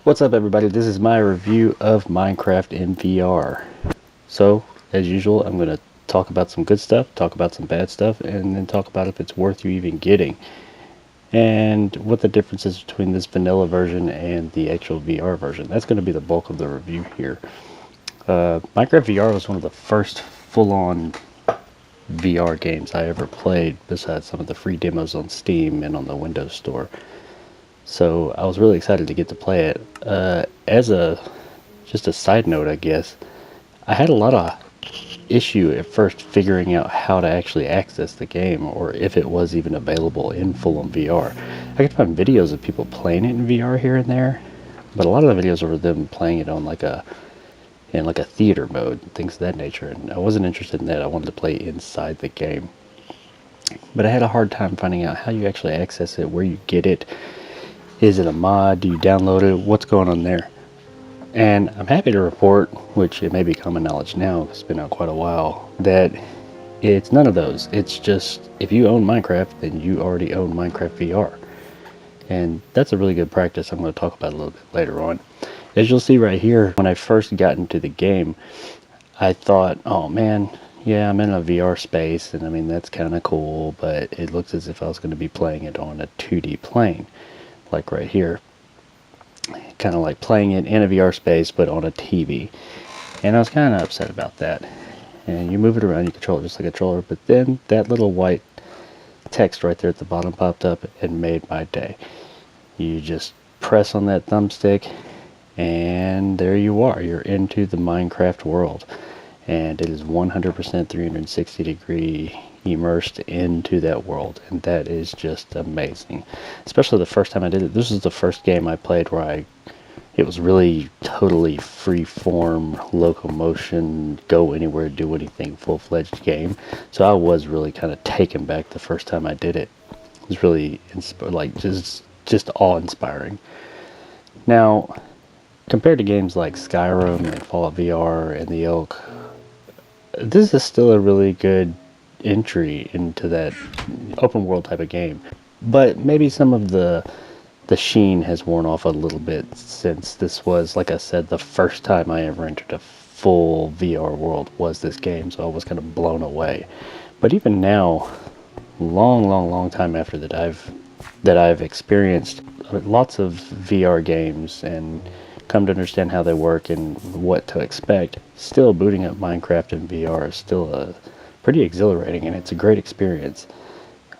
What's up, everybody? This is my review of Minecraft in VR. So, as usual, I'm going to talk about some good stuff, talk about some bad stuff, and then talk about if it's worth you even getting, and what the difference is between this vanilla version and the actual VR version. That's going to be the bulk of the review here. Minecraft VR was one of the first full-on VR games I ever played, besides some of the free demos on Steam and on the Windows Store. So I was really excited to get to play it. Just a side note, I guess, I had a lot of issue at first figuring out how to actually access the game, or if it was even available in full-on VR. I could find videos of people playing it in VR here and there, but a lot of the videos were them playing it on in like a theater mode, things of that nature, and I wasn't interested in that. I wanted to play inside the game. But I had a hard time finding out how you actually access it, where you get it. Is it a mod? Do you download it? What's going on there? And I'm happy to report, which it may be common knowledge now, it's been out quite a while, that it's none of those. It's just, if you own Minecraft, then you already own Minecraft VR. And that's a really good practice I'm going to talk about a little bit later on. As you'll see right here, when I first got into the game, I thought, oh man, yeah, I'm in a VR space, and I mean, that's kind of cool, but it looks as if I was going to be playing it on a 2D plane, like right here. Kind of like playing it in a VR space, but on a TV. And I was kind of upset about that. And you move it around, you control it just like a controller, but then that little white text right there at the bottom popped up and made my day. You just press on that thumbstick, and there you are. You're into the Minecraft world. And it is 100% 360 degree immersed into that world, and that is just amazing. Especially the first time I did it. This is the first game I played where it was really totally free form, locomotion, go anywhere, do anything, full-fledged game. So I was really kind of taken back the first time I did it. It was really just awe-inspiring. Now, compared to games like Skyrim and Fallout VR and the Elk, this is still a really good entry into that open world type of game. But maybe some of the sheen has worn off a little bit, since this was, like I said, the first time I ever entered a full VR world was this game, so I was kind of blown away. But even now, long time after that, I've experienced lots of VR games and come to understand how they work and what to expect, still booting up Minecraft in VR is still pretty exhilarating, and it's a great experience.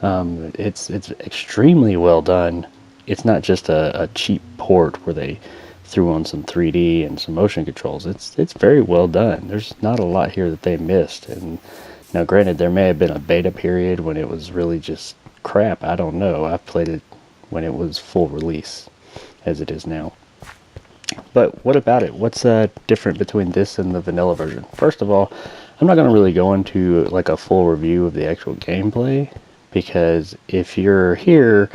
It's extremely well done. It's not just a cheap port where they threw on some 3D and some motion controls. It's very well done. There's not a lot here that they missed. And now, granted, there may have been a beta period when it was really just crap. I don't know. I've played it when it was full release, as it is now. But what about it? What's different between this and the vanilla version? First of all, I'm not going to really go into like a full review of the actual gameplay, because if you're here,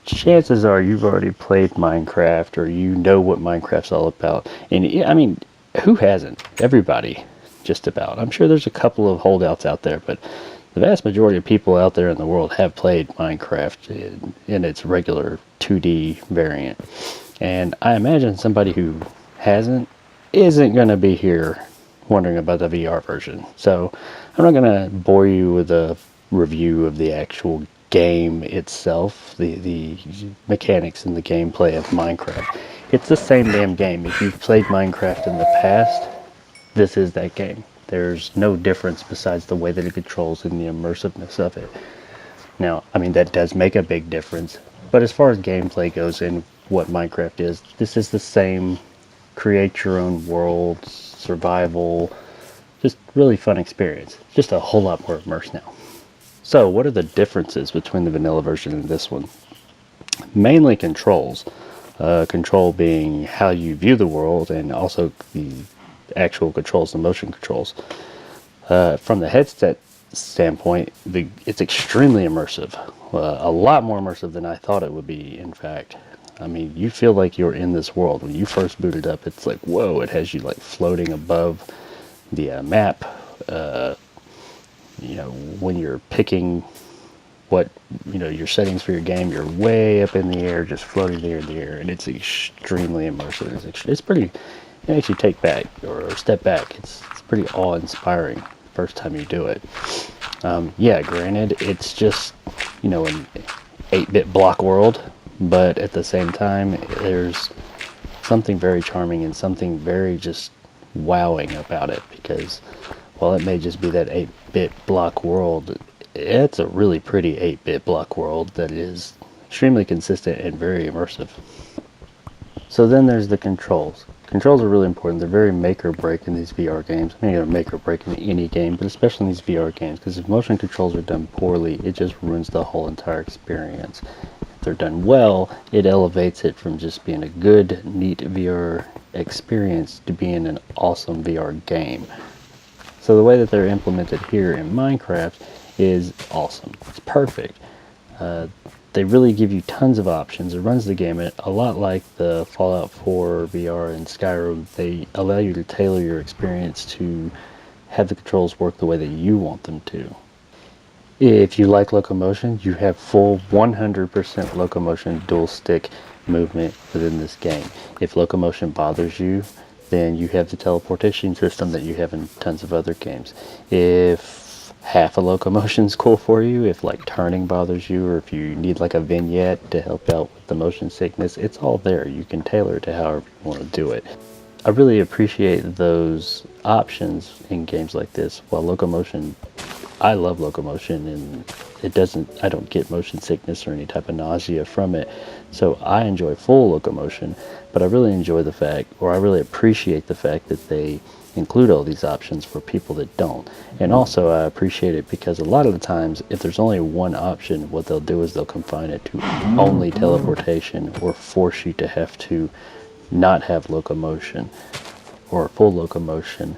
chances are you've already played Minecraft, or you know what Minecraft's all about. And I mean, who hasn't? Everybody, just about. I'm sure there's a couple of holdouts out there, but the vast majority of people out there in the world have played Minecraft in its regular 2D variant. And I imagine somebody who hasn't isn't going to be here wondering about the VR version. So I'm not going to bore you with a review of the actual game itself, the mechanics and the gameplay of Minecraft. It's the same damn game. If you've played Minecraft in the past, this is that game. There's no difference besides the way that it controls and the immersiveness of it. Now, I mean, that does make a big difference. But as far as gameplay goes and what Minecraft is, this is the same create your own world, survival, just really fun experience. Just a whole lot more immersed now. So what are the differences between the vanilla version and this one? Mainly controls. Control being how you view the world, and also the actual controls, the motion controls. From the headset standpoint, it's extremely immersive. A lot more immersive than I thought it would be, in fact. I mean, you feel like you're in this world. When you first boot it up, it's like, whoa, it has you like floating above the map. You know, when you're picking what, your settings for your game, you're way up in the air, just floating there in the air, and it's extremely immersive. It's pretty, it makes you take back or step back. It's pretty awe-inspiring first time you do it. Yeah, granted, it's just, an 8-bit block world, but at the same time, there's something very charming and something very just wowing about it, because while it may just be that 8-bit block world, it's a really pretty 8-bit block world that is extremely consistent and very immersive. So then there's the controls. Controls are really important. They're very make or break in these VR games. I mean, they're make or break in any game, but especially in these VR games, because if motion controls are done poorly, it just ruins the whole entire experience. If they're done well, it elevates it from just being a good, neat VR experience to being an awesome VR game. So the way that they're implemented here in Minecraft is awesome. It's perfect. They really give you tons of options. It runs the gamut, a lot like the Fallout 4 VR and Skyrim. They allow you to tailor your experience to have the controls work the way that you want them to. If you like locomotion, you have full 100% locomotion dual stick movement within this game. If locomotion bothers you, then you have the teleportation system that you have in tons of other games. If half a locomotion's cool for you, if like turning bothers you, or if you need like a vignette to help out with the motion sickness, it's all there. You can tailor it to however you want to do it. I really appreciate those options in games like this. While locomotion, I love locomotion, and I don't get motion sickness or any type of nausea from it, so I enjoy full locomotion. But I really enjoy the fact, or I really appreciate the fact, that they include all these options for people that don't. And also I appreciate it because a lot of the times, if there's only one option, what they'll do is they'll confine it to only teleportation, or force you to have to not have locomotion or full locomotion,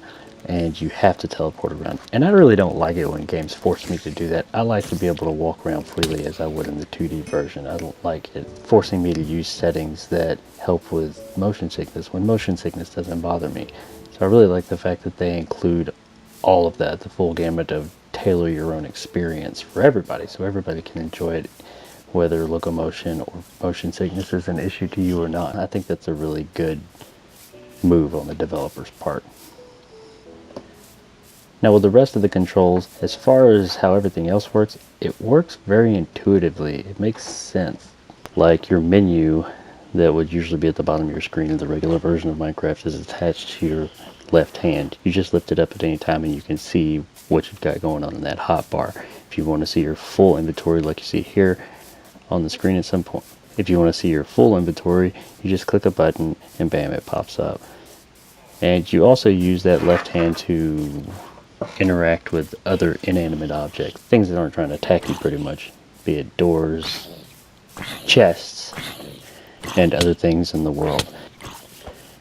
and you have to teleport around. And I really don't like it when games force me to do that. I like to be able to walk around freely as I would in the 2D version. I don't like it forcing me to use settings that help with motion sickness when motion sickness doesn't bother me. So I really like the fact that they include all of that, the full gamut of tailor your own experience for everybody, so everybody can enjoy it, whether locomotion or motion sickness is an issue to you or not. I think that's a really good move on the developer's part. Now with the rest of the controls, as far as how everything else works, it works very intuitively. It makes sense. Like your menu that would usually be at the bottom of your screen in the regular version of Minecraft is attached to your left hand. You just lift it up at any time and you can see what you've got going on in that hotbar. If you want to see your full inventory like you see here on the screen at some point, if you want to see your full inventory, you just click a button and bam, it pops up. And you also use that left hand to interact with other inanimate objects, things that aren't trying to attack you pretty much, be it doors, chests, and other things in the world.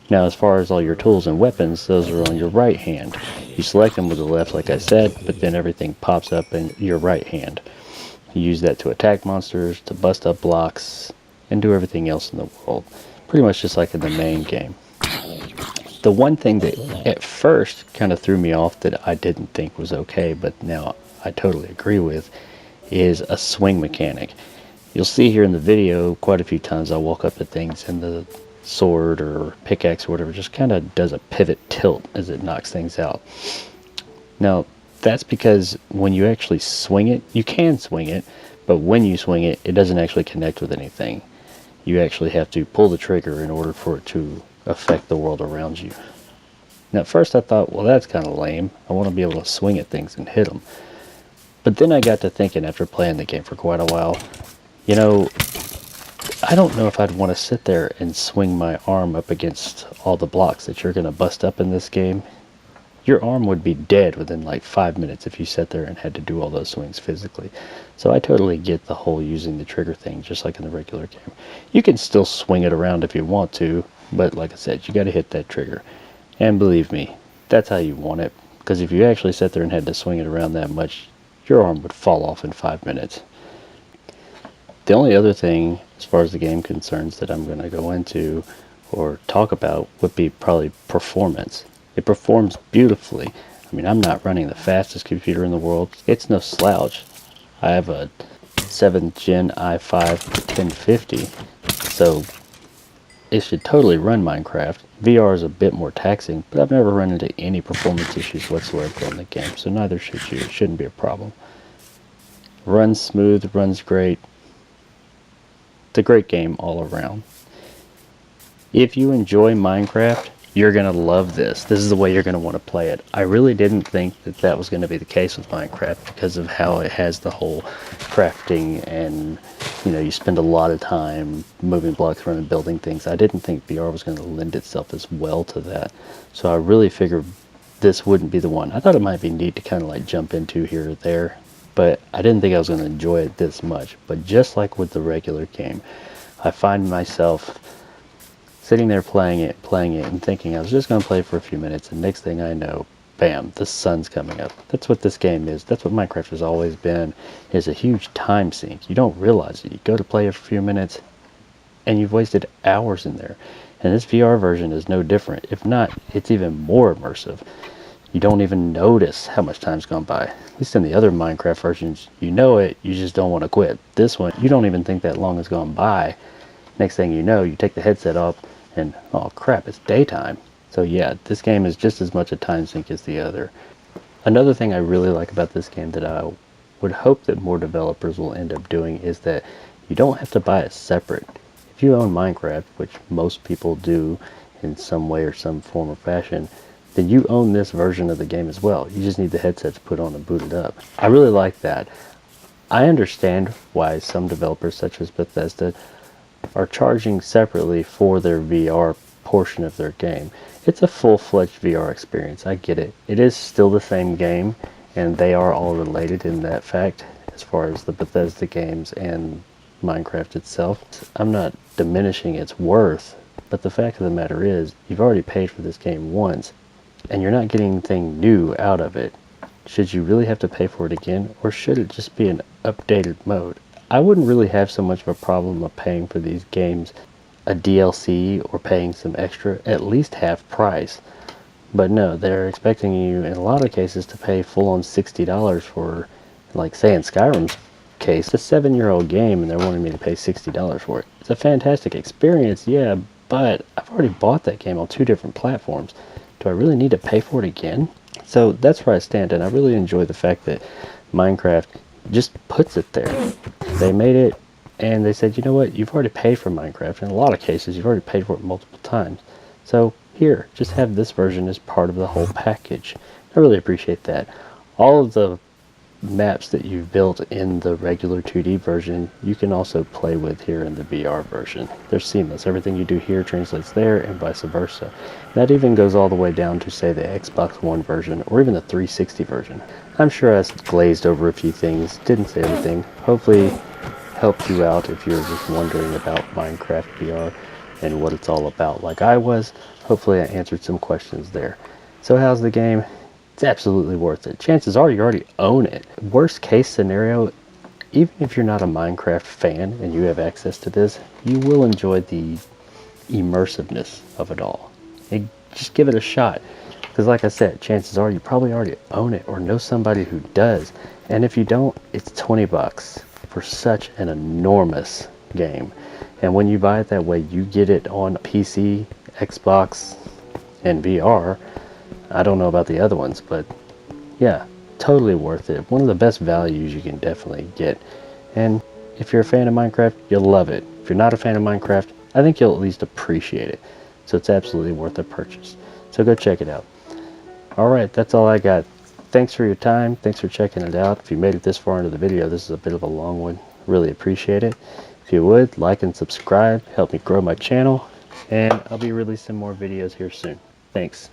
Now as far as all your tools and weapons, those are on your right hand. You select them with the left like I said, but then everything pops up in your right hand. You use that to attack monsters, to bust up blocks, and do everything else in the world. Pretty much just like in the main game. The one thing that at first kind of threw me off that I didn't think was okay, but now I totally agree with, is a swing mechanic. You'll see here in the video quite a few times I'll walk up at things and the sword or pickaxe or whatever just kind of does a pivot tilt as it knocks things out. Now that's because when you actually swing it, you can swing it, but when you swing it, it doesn't actually connect with anything. You actually have to pull the trigger in order for it to affect the world around you. Now at first I thought, well, that's kind of lame. I want to be able to swing at things and hit them. But then I got to thinking after playing the game for quite a while, you know, I don't know if I'd want to sit there and swing my arm up against all the blocks that you're going to bust up in this game. Your arm would be dead within like 5 minutes if you sat there and had to do all those swings physically. So I totally get the whole using the trigger thing, just like in the regular game. You can still swing it around if you want to, but like I said, you got to hit that trigger. And believe me, that's how you want it, because if you actually sat there and had to swing it around that much, your arm would fall off in 5 minutes. The only other thing, as far as the game concerns, that I'm going to go into or talk about would be probably performance. It performs beautifully. I mean, I'm not running the fastest computer in the world. It's no slouch. I have a 7th gen i5 1050, so it should totally run Minecraft. VR is a bit more taxing, but I've never run into any performance issues whatsoever on the game, so neither should you. It shouldn't be a problem. Runs smooth, runs great. It's a great game all around. If you enjoy Minecraft, you're going to love this. This is the way you're going to want to play it. I really didn't think that that was going to be the case with Minecraft because of how it has the whole crafting and, you know, you spend a lot of time moving blocks around and building things. I didn't think VR was going to lend itself as well to that. So I really figured this wouldn't be the one. I thought it might be neat to kind of like jump into here or there, but I didn't think I was going to enjoy it this much. But just like with the regular game, I find myself sitting there playing it, and thinking I was just going to play for a few minutes, and next thing I know, bam, the sun's coming up. That's what this game is. That's what Minecraft has always been, is a huge time sink. You don't realize it. You go to play it for a few minutes, and you've wasted hours in there. And this VR version is no different. If not, it's even more immersive. You don't even notice how much time's gone by. At least in the other Minecraft versions, you know it, you just don't want to quit. This one, you don't even think that long has gone by. Next thing you know, you take the headset off, and oh crap, it's daytime. So yeah, this game is just as much a time sink as the other. Another thing I really like about this game that I would hope that more developers will end up doing is that you don't have to buy it separate. If you own Minecraft, which most people do in some way or some form or fashion, then you own this version of the game as well. You just need the headset to put on and boot it up. I really like that. I understand why some developers such as Bethesda are charging separately for their VR portion of their game. It's a full-fledged VR experience. I get it. It is still the same game, and they are all related in that fact as far as the Bethesda games and Minecraft itself. I'm not diminishing its worth, but the fact of the matter is you've already paid for this game once, and you're not getting anything new out of it. Should you really have to pay for it again, or should it just be an updated mode? I wouldn't really have so much of a problem of paying for these games a DLC or paying some extra, at least half price. But no, they're expecting you in a lot of cases to pay full on $60 for, like say in Skyrim's case, a 7-year-old game, and they're wanting me to pay $60 for it. It's a fantastic experience, yeah, but I've already bought that game on 2 different platforms. Do I really need to pay for it again? So that's where I stand, and I really enjoy the fact that Minecraft just puts it there. They made it, and they said, you know what, you've already paid for Minecraft. In a lot of cases, you've already paid for it multiple times. So here, just have this version as part of the whole package. I really appreciate that. All of the maps that you've built in the regular 2D version, you can also play with here in the VR version. They're seamless. Everything you do here translates there, and vice versa. That even goes all the way down to, say, the Xbox One version, or even the 360 version. I'm sure I glazed over a few things, didn't say everything. Hopefully helped you out if you're just wondering about Minecraft VR and what it's all about like I was. Hopefully I answered some questions there. So how's the game? It's absolutely worth it. Chances are you already own it. Worst case scenario, even if you're not a Minecraft fan and you have access to this, you will enjoy the immersiveness of it all. And just give it a shot. Because like I said, chances are you probably already own it or know somebody who does. And if you don't, it's 20 bucks for such an enormous game. And when you buy it that way, you get it on PC, Xbox, and VR. I don't know about the other ones, but yeah, totally worth it. One of the best values you can definitely get. And if you're a fan of Minecraft, you'll love it. If you're not a fan of Minecraft, I think you'll at least appreciate it. So it's absolutely worth a purchase. So go check it out. Alright, that's all I got. Thanks for your time. Thanks for checking it out. If you made it this far into the video, this is a bit of a long one. Really appreciate it. If you would, like and subscribe. Help me grow my channel. And I'll be releasing more videos here soon. Thanks.